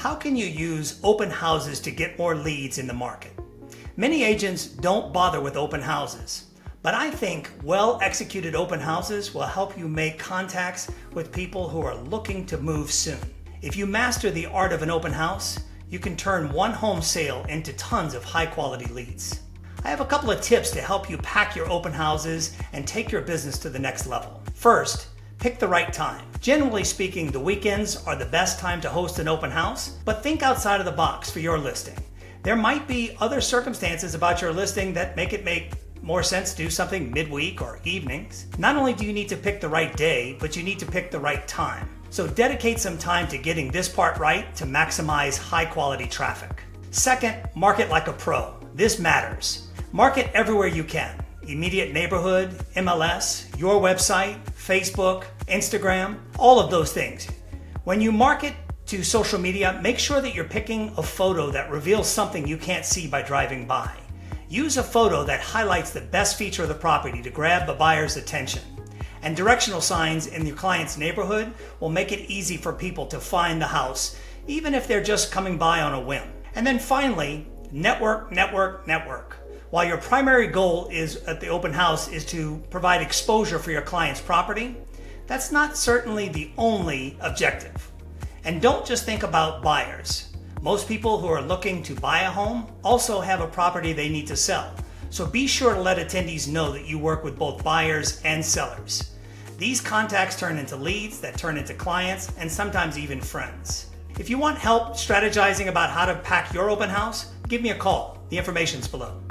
How can you use open houses to get more leads in the market? Many agents don't bother with open houses, but I think well-executed open houses will help you make contacts with people who are looking to move soon. If you master the art of an open house, you can turn one home sale into tons of high-quality leads. I have a couple of tips to help you pack your open houses and take your business to the next level. First, pick the right time. Generally speaking, the weekends are the best time to host an open house, but think outside of the box for your listing. There might be other circumstances about your listing that make it make more sense to do something midweek or evenings. Not only do you need to pick the right day, but you need to pick the right time. So dedicate some time to getting this part right to maximize high quality traffic. Second, market like a pro. This matters. Market everywhere you can. Immediate neighborhood, MLS, your website, Facebook, Instagram, all of those things. When you market to social media, make sure that you're picking a photo that reveals something you can't see by driving by. Use a photo that highlights the best feature of the property to grab the buyer's attention. And directional signs in your client's neighborhood will make it easy for people to find the house, even if they're just coming by on a whim. And then finally, network, network, network. While your primary goal is at the open house is to provide exposure for your client's property, that's not certainly the only objective. And don't just think about buyers. Most people who are looking to buy a home also have a property they need to sell. So be sure to let attendees know that you work with both buyers and sellers. These contacts turn into leads that turn into clients and sometimes even friends. If you want help strategizing about how to pack your open house, give me a call. The information's below.